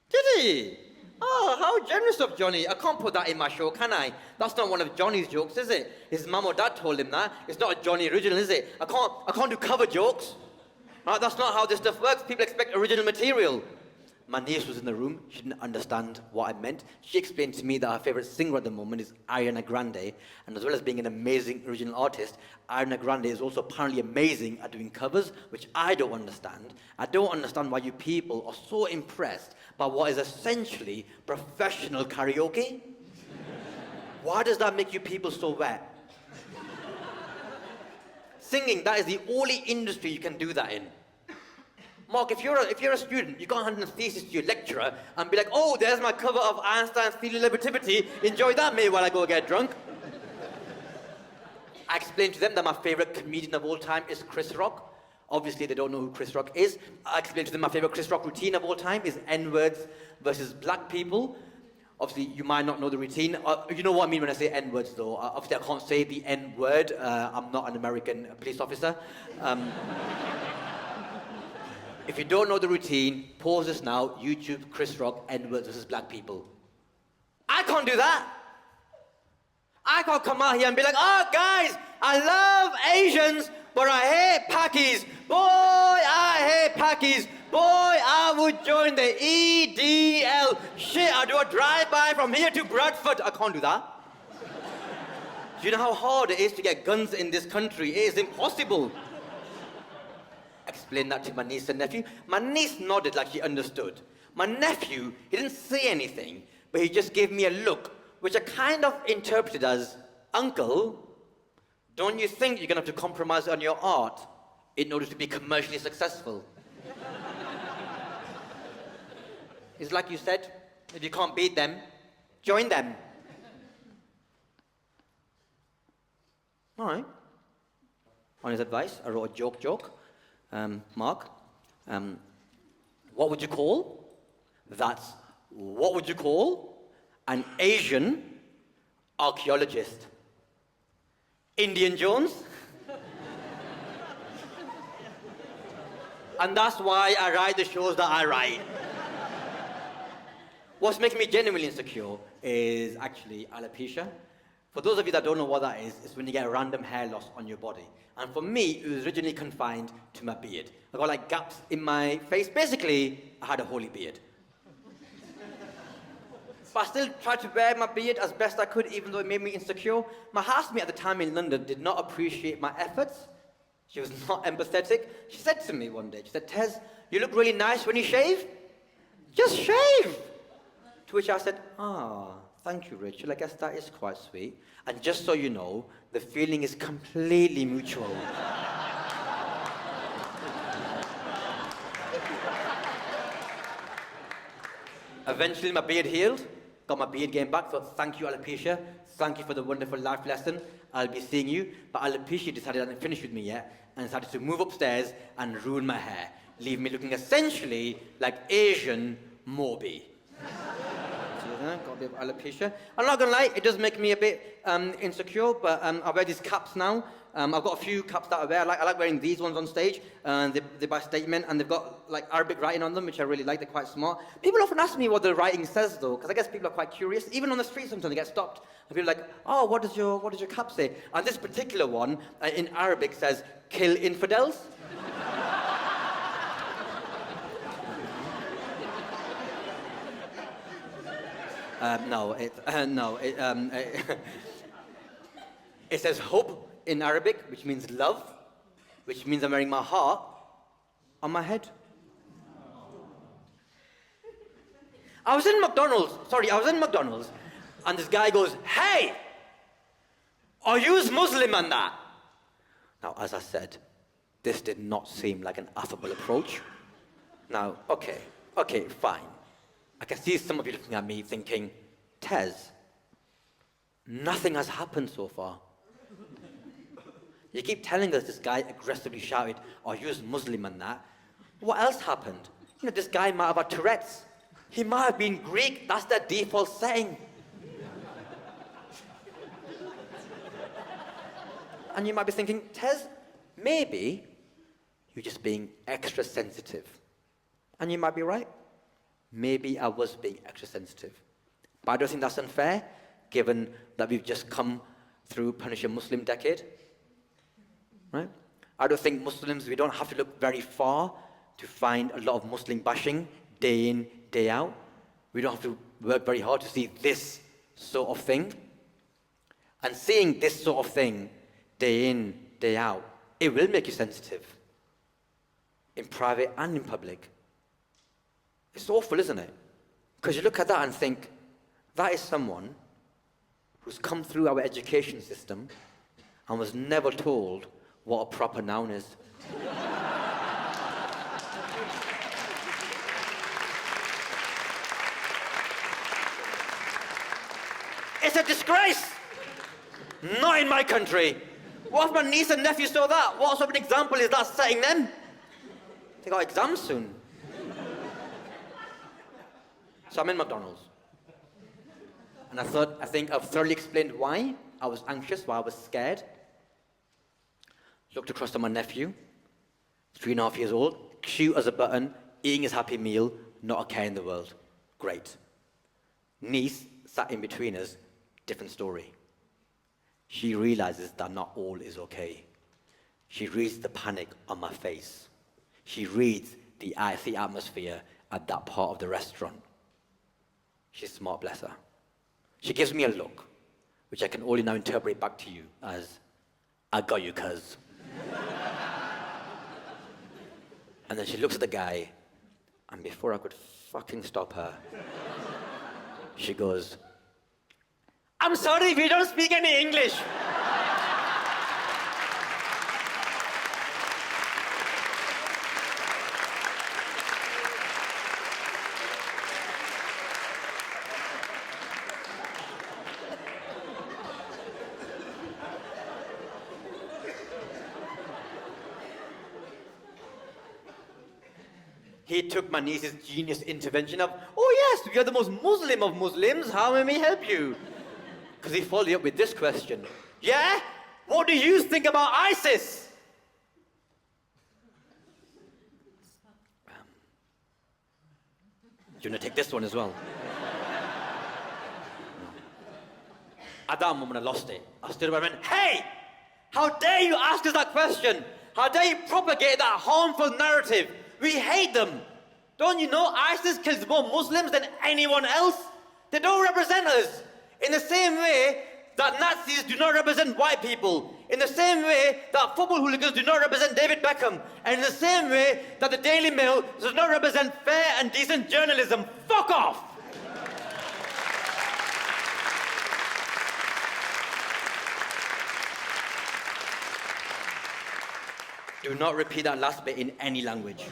Did he? Oh, how generous of Johnny. I can't put that in my show, can I? That's not one of Johnny's jokes, is it? His mum or dad told him that. It's not a Johnny original, is it? I can't do cover jokes. Right, that's not how this stuff works. People expect original material. My niece was in the room. She didn't understand what I meant. She explained to me that her favourite singer at the moment is Ariana Grande, and as well as being an amazing original artist, Ariana Grande is also apparently amazing at doing covers, which I don't understand. I don't understand why you people are so impressed by what is essentially professional karaoke. Why does that make you people so wet? Singing, that is the only industry you can do that in. Mark, if you're a student, you can't hand in a thesis to your lecturer and be like, "Oh, there's my cover of Einstein's Theory of Relativity. Enjoy that, mate, while I go get drunk." I explained to them that my favourite comedian of all time is Chris Rock. Obviously, they don't know who Chris Rock is. I explained to them my favourite Chris Rock routine of all time is N-words versus black people. Obviously, you might not know the routine. You know what I mean when I say N-words, though. Obviously, I can't say the N-word. I'm not an American police officer. If you don't know the routine, pause this now. YouTube, Chris Rock, N-words versus black people. I can't do that. I can't come out here and be like, "Oh, guys, I love Asians, but I hate Pakis. Boy, I hate Pakis. Boy, I would join the EDL. Shit, I do a drive-by from here to Bradford." I can't do that. Do you know how hard it is to get guns in this country? It is impossible. Explained that to my niece and nephew. My niece nodded like she understood. My nephew, he didn't say anything, but he just gave me a look, which I kind of interpreted as, "Uncle, don't you think you're going to have to compromise on your art in order to be commercially successful?" It's like you said, if you can't beat them, join them. All right. On his advice, I wrote a joke. Mark, what would you call an Asian archaeologist? Indian Jones? And that's why I write the shows that I write. What's making me genuinely insecure is actually alopecia. For those of you that don't know what that is, it's when you get a random hair loss on your body. And for me, it was originally confined to my beard. I got like gaps in my face. Basically, I had a holy beard. But I still tried to wear my beard as best I could, even though it made me insecure. My housemate at the time in London did not appreciate my efforts. She was not empathetic. She said to me one day, she said, "Tez, you look really nice when you shave. Just shave." To which I said, "Thank you, Rachel. I guess that is quite sweet. And just so you know, the feeling is completely mutual." Eventually, my beard healed. Got my beard game back. Thought, "Thank you, alopecia. Thank you for the wonderful life lesson. I'll be seeing you." But alopecia decided not to finish with me yet and decided to move upstairs and ruin my hair, leaving me looking essentially like Asian Mobeen. Got a bit of alopecia. I'm not gonna lie, it does make me a bit insecure, but I wear these caps now I've got a few caps that I wear. I like wearing these ones on stage, and they're by statement, and they've got like Arabic writing on them, which I really like. They're quite smart. People often ask me what the writing says, though, because I guess people are quite curious. Even on the street, sometimes they get stopped, and people are like, "Oh, what does your cap say?" And this particular one in Arabic says, "Kill infidels." It says hope in Arabic, which means love, which means I'm wearing my heart on my head. I was in McDonald's, and this guy goes, "Hey, are you Muslim and that?" Now, as I said, this did not seem like an affable approach. Now, okay, fine. I can see some of you looking at me thinking, Tez, nothing has happened so far. You keep telling us this guy aggressively shouted, "Are you Muslim and that?" What else happened? This guy might have had Tourette's. He might have been Greek. That's their default setting. And you might be thinking, Tez, maybe you're just being extra sensitive. And you might be right. Maybe I was being extra sensitive. But I don't think that's unfair, given that we've just come through Punish a Muslim decade. Right? I don't think Muslims, we don't have to look very far to find a lot of Muslim bashing day in, day out. We don't have to work very hard to see this sort of thing. And seeing this sort of thing day in, day out, it will make you sensitive. In private and in public. It's awful, isn't it? Because you look at that and think, that is someone who's come through our education system and was never told what a proper noun is. It's a disgrace! Not in my country. What if my niece and nephew saw that? What sort of an example is that setting them? They got exams soon. So I'm in McDonald's. And I think I've thoroughly explained why I was anxious, why I was scared. Looked across at my nephew, 3.5 years old, cute as a button, eating his happy meal, not a care in the world. Great. Niece sat in between us, different story. She realizes that not all is okay. She reads the panic on my face. She reads the atmosphere at that part of the restaurant. She's smart, bless her. She gives me a look, which I can only now interpret back to you as, "I got you, cuz." And then she looks at the guy, and before I could fucking stop her, she goes, "I'm sorry, we don't speak any English." He took my niece's genius intervention of, "Oh yes, we are the most Muslim of Muslims, how may we help you?" Because he followed up with this question. "Yeah? What do you think about ISIS?" Do you want to take this one as well? At that moment I lost it. I stood up and went, "Hey! How dare you ask us that question? How dare you propagate that harmful narrative? We hate them. Don't you know ISIS kills more Muslims than anyone else? They don't represent us. In the same way that Nazis do not represent white people. In the same way that football hooligans do not represent David Beckham. And in the same way that the Daily Mail does not represent fair and decent journalism. Fuck off!" Do not repeat that last bit in any language.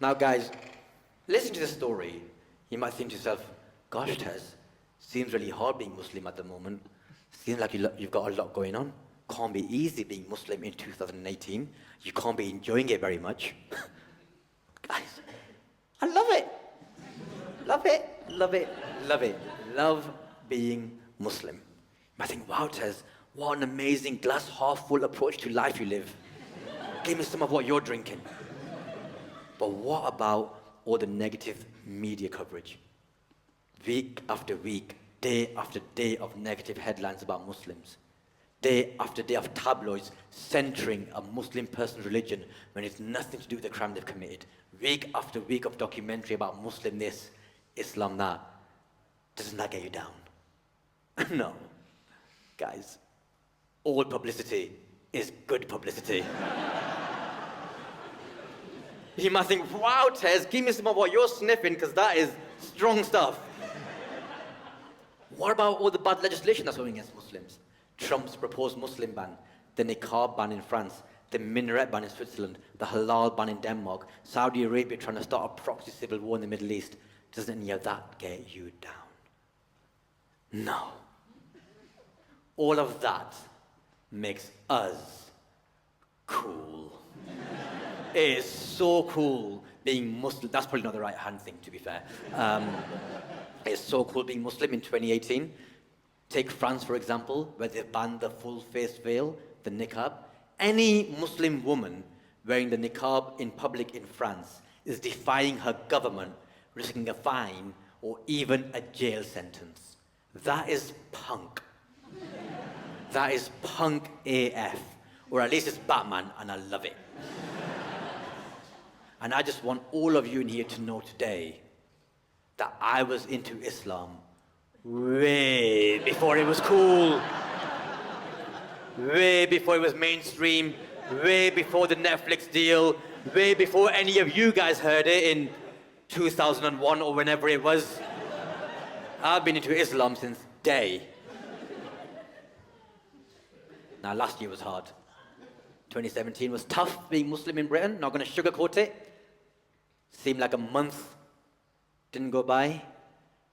Now, guys, listen to the story. You might think to yourself, "Gosh, Tez, seems really hard being Muslim at the moment. Seems like you've got a lot going on. Can't be easy being Muslim in 2018. You can't be enjoying it very much." Guys, I love it. Love it, love it, love it. Love being Muslim. I think, wow, Tez, what an amazing glass half full approach to life you live. Give me some of what you're drinking. But what about all the negative media coverage? Week after week, day after day of negative headlines about Muslims. Day after day of tabloids centering a Muslim person's religion when it's nothing to do with the crime they've committed. Week after week of documentary about Muslim this, Islam that. Doesn't that get you down? No. Guys, all publicity is good publicity. You might think, wow, Tez, give me some of what you're sniffing, because that is strong stuff. What about all the bad legislation that's going against Muslims? Trump's proposed Muslim ban, the niqab ban in France, the minaret ban in Switzerland, the halal ban in Denmark, Saudi Arabia trying to start a proxy civil war in the Middle East. Doesn't any of that get you down? No. All of that makes us cool. It is so cool being Muslim. That's probably not the right hand thing, to be fair. It's so cool being Muslim in 2018. Take France, for example, where they've banned the full face veil, the niqab. Any Muslim woman wearing the niqab in public in France is defying her government, risking a fine or even a jail sentence. That is punk. That is punk AF. Or at least it's Batman, and I love it. And I just want all of you in here to know today that I was into Islam way before it was cool, way before it was mainstream, way before the Netflix deal, way before any of you guys heard it in 2001 or whenever it was. I've been into Islam since day. Now, last year was hard. 2017 was tough being Muslim in Britain, not going to sugarcoat it. Seemed like a month didn't go by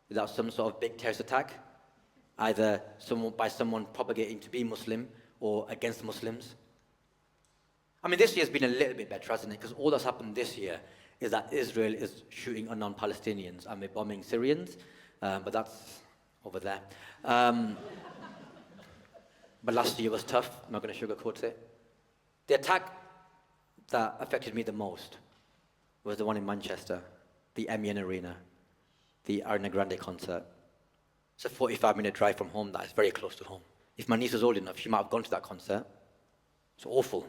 without some sort of big terrorist attack, either someone propagating to be Muslim or against Muslims. I mean, this year's been a little bit better, hasn't it? Because all that's happened this year is that Israel is shooting unarmed Palestinians and we're bombing Syrians, but that's over there. But last year was tough, I'm not going to sugarcoat it. The attack that affected me the most was the one in Manchester, the MEN Arena, the Ariana Grande concert. It's a 45-minute drive from home that is very close to home. If my niece was old enough, she might have gone to that concert. It's awful.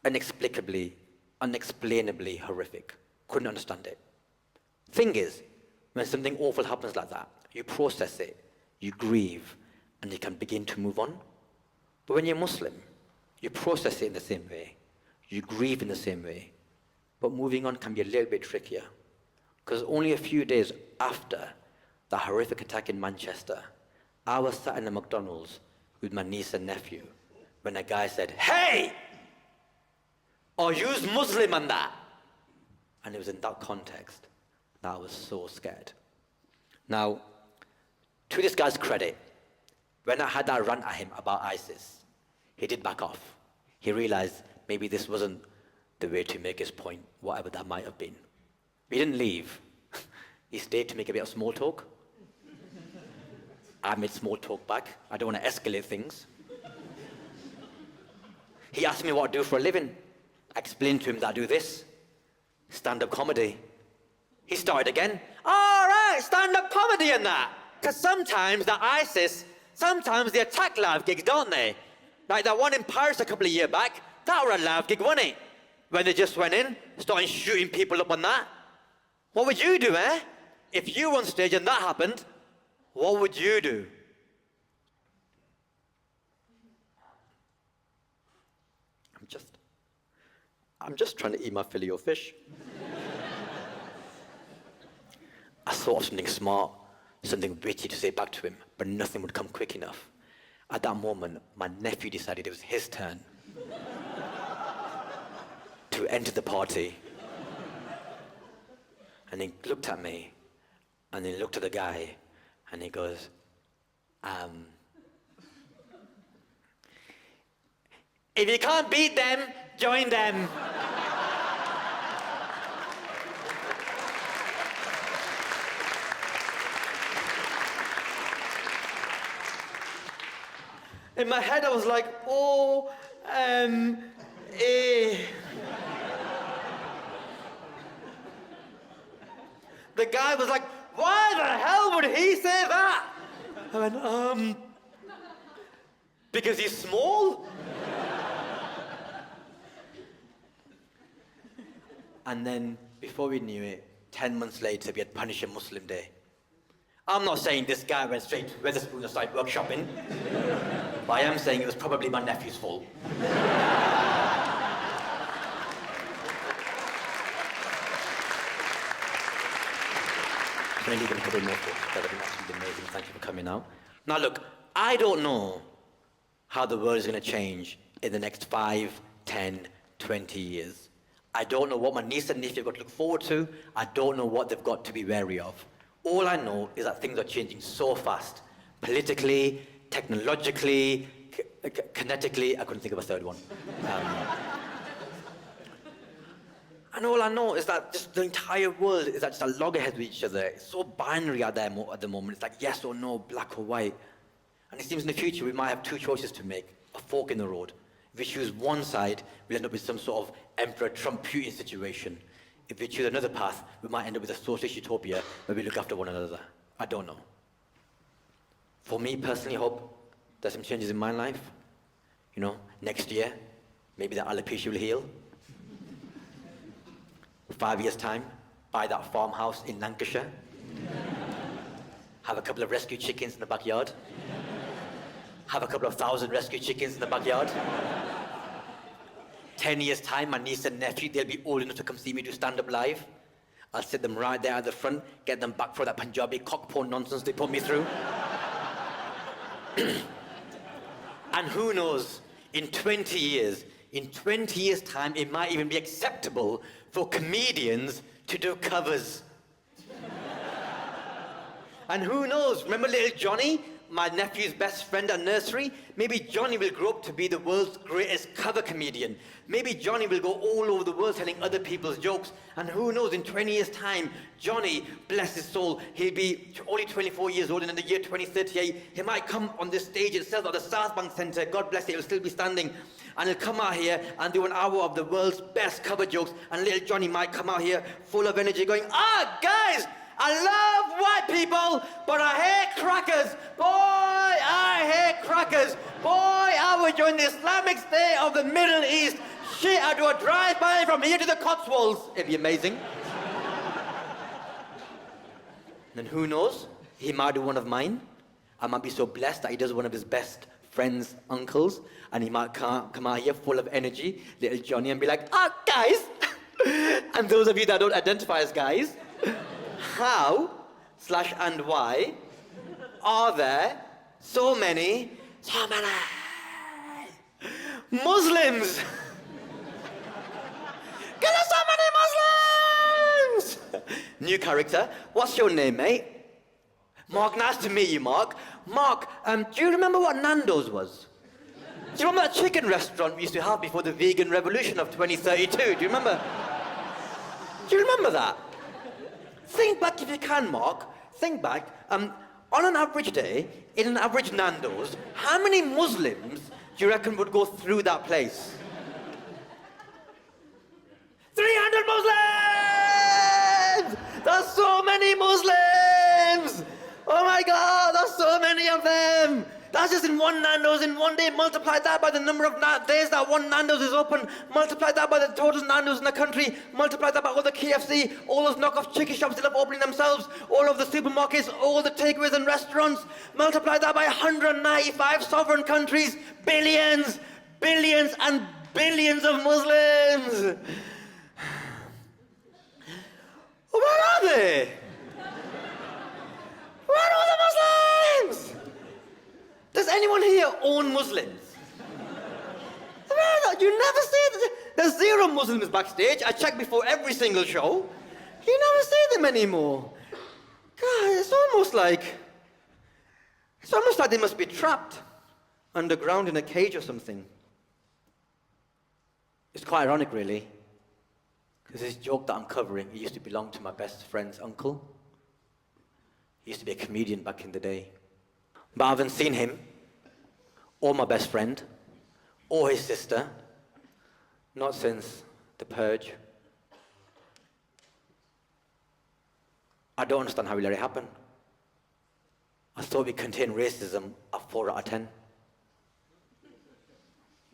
Inexplicably, unexplainably horrific. Couldn't understand it. Thing is, when something awful happens like that, you process it, you grieve, and you can begin to move on. But when you're Muslim, you process it in the same way, you grieve in the same way, but moving on can be a little bit trickier. Because only a few days after the horrific attack in Manchester, I was sat in a McDonald's with my niece and nephew when a guy said, "Hey! Are yous Muslim and that?" And it was in that context that I was so scared. Now, to this guy's credit, when I had that rant at him about ISIS, he did back off. He realized maybe this wasn't the way to make his point, whatever that might have been. He didn't leave. He stayed to make a bit of small talk. I made small talk back. I don't want to escalate things. He asked me what I do for a living. I explained to him that I do this, stand-up comedy. He started again. All right, stand-up comedy and that. Because sometimes the ISIS, sometimes they attack live gigs, don't they? Like that one in Paris a couple of years back, that was a live gig, wasn't it? When they just went in, started shooting people up on that. What would you do, eh? If you were on stage and that happened, what would you do? I'm just trying to eat my fillet of fish. I thought of something smart, something witty to say back to him, but nothing would come quick enough. At that moment, my nephew decided it was his turn to enter the party. And he looked at me, and he looked at the guy, and he goes, if you can't beat them, join them. In my head, I was like, O-M-A. The guy was like, why the hell would he say that? I went, because he's small? And then, before we knew it, 10 months later, we had Punisher Muslim Day. I'm not saying this guy went straight to Wetherspoon and started workshopping, but I am saying it was probably my nephew's fault. I'm only going to cover more thoughts, that have been absolutely amazing. Thank you for coming out. Now look, I don't know how the world is going to change in the next 5, 10, 20 years. I don't know what my niece and nephew have got to look forward to. I don't know what they've got to be wary of. All I know is that things are changing so fast. Politically, technologically, kinetically, I couldn't think of a third one. And all I know is that just the entire world is just a loggerheads with each other. It's so binary out there at the moment. It's like yes or no, black or white. And it seems in the future we might have two choices to make, a fork in the road. If we choose one side, we'll end up with some sort of Emperor Trump-Putin situation. If we choose another path, we might end up with a socialist utopia where we look after one another. I don't know. For me personally, I hope there's some changes in my life. You know, next year, maybe that alopecia will heal. 5 years' time, buy that farmhouse in Lancashire. Have a couple of rescue chickens in the backyard. Have a couple of 1,000 rescue chickens in the backyard. 10 years' time, my niece and nephew, they'll be old enough to come see me do stand-up live. I'll sit them right there at the front, get them back for that Punjabi cockporn nonsense they put me through. And who knows, in 20 years' time, it might even be acceptable for comedians to do covers. And who knows, remember little Johnny, my nephew's best friend at nursery? Maybe Johnny will grow up to be the world's greatest cover comedian. Maybe Johnny will go all over the world telling other people's jokes. And who knows, in 20 years' time, Johnny, bless his soul, he'll be only 24 years old, and in the year 2038, he might come on this stage itself at the Southbank Centre, God bless it, he'll still be standing. And he'll come out here and do an hour of the world's best cover jokes, and little Johnny might come out here full of energy going, guys, I love white people, but I hate crackers. Boy, I hate crackers. Boy, I would join the Islamic State of the Middle East. Shit, I'd do a drive-by from here to the Cotswolds. It'd be amazing. Then who knows? He might do one of mine. I might be so blessed that he does one of his best friends' uncles, and he might come out here full of energy, little Johnny, and be like, guys. And those of you that don't identify as guys, how / why are there so many Muslims? Get us so many Muslims! New character. What's your name, mate? Mark, nice to meet you, Mark. Mark, do you remember what Nando's was? Do you remember that chicken restaurant we used to have before the vegan revolution of 2032? Do you remember? Do you remember that? Think back if you can, Mark. Think back. On an average day, in an average Nando's, how many Muslims do you reckon would go through that place? 300 Muslims! There's so many Muslims! Oh my God, there's so many of them! That's just in one Nando's in one day. Multiply that by the number of days that one Nando's is open. Multiply that by the total Nando's in the country. Multiply that by all the KFC, all those knockoff chicken shops that are opening themselves, all of the supermarkets, all the takeaways and restaurants. Multiply that by 195 sovereign countries. Billions, billions and billions of Muslims. Where are they? Where are all the Muslims? Does anyone here own Muslims? You never see them. There's 0 Muslims backstage. I check before every single show. You never see them anymore. God, it's almost like they must be trapped underground in a cage or something. It's quite ironic, really, because this joke that I'm covering, it used to belong to my best friend's uncle. He used to be a comedian back in the day. But I haven't seen him or my best friend, or his sister. Not since the purge. I don't understand how we let it happen. I thought we contained racism at 4 out of 10.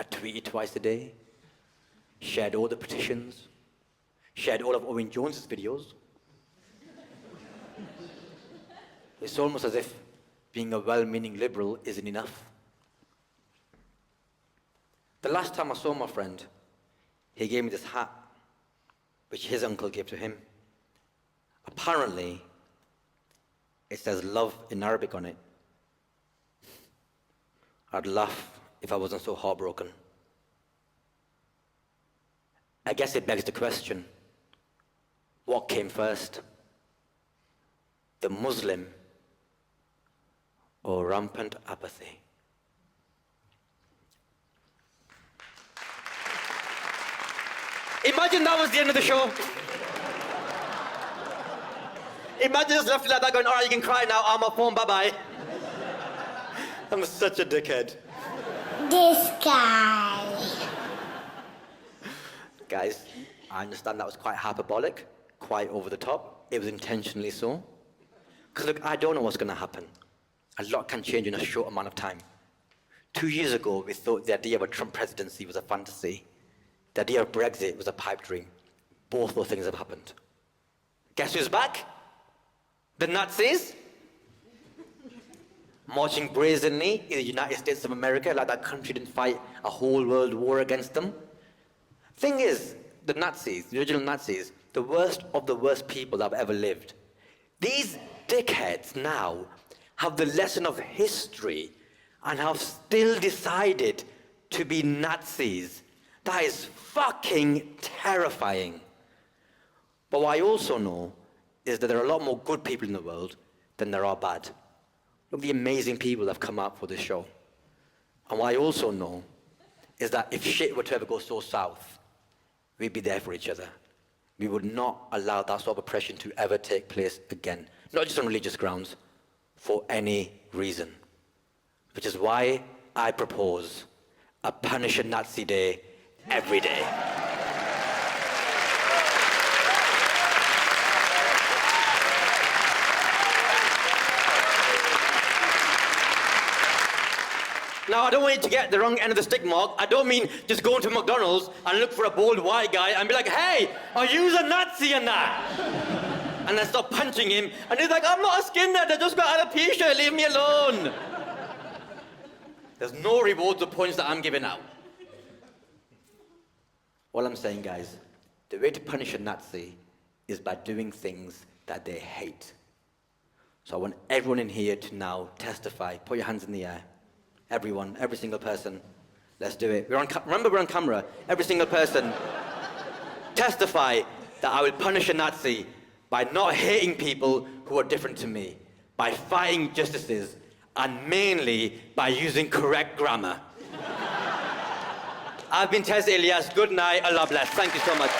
I tweeted twice a day, shared all the petitions, shared all of Owen Jones's videos. It's almost as if being a well-meaning liberal isn't enough. The last time I saw my friend, he gave me this hat, which his uncle gave to him. Apparently, it says love in Arabic on it. I'd laugh if I wasn't so heartbroken. I guess it begs the question, what came first? The Muslim or rampant apathy? Imagine that was the end of the show. Imagine just left like that going, all right, you can cry now, I'm off home, bye-bye. I'm such a dickhead. This guy. Guys, I understand that was quite hyperbolic, quite over the top. It was intentionally so. Because look, I don't know what's going to happen. A lot can change in a short amount of time. 2 years ago, we thought the idea of a Trump presidency was a fantasy. The idea of Brexit was a pipe dream. Both those things have happened. Guess who's back? The Nazis? Marching brazenly in the United States of America, like that country didn't fight a whole world war against them. Thing is, the Nazis, the original Nazis, the worst of the worst people that have ever lived. These dickheads now have the lesson of history and have still decided to be Nazis. That is fucking terrifying. But what I also know is that there are a lot more good people in the world than there are bad. Look at the amazing people that have come out for this show. And what I also know is that if shit were to ever go so south, we'd be there for each other. We would not allow that sort of oppression to ever take place again. Not just on religious grounds, for any reason. Which is why I propose a Punish a Nazi Day every day. Now, I don't want you to get the wrong end of the stick, Mark. I don't mean just go into McDonald's and look for a bald white guy and be like, hey, are you a Nazi in that? And then start punching him. And he's like, I'm not a skinhead, I just got alopecia, leave me alone. There's no rewards or points that I'm giving out. All I'm saying, guys, the way to punish a Nazi is by doing things that they hate. So I want everyone in here to now testify. Put your hands in the air. Everyone, every single person. Let's do it. Remember, we're on camera. Every single person. Testify that I will punish a Nazi by not hating people who are different to me, by fighting injustices, and mainly by using correct grammar. I've been Tez Ilyas. Good night. Allah bless. Thank you so much.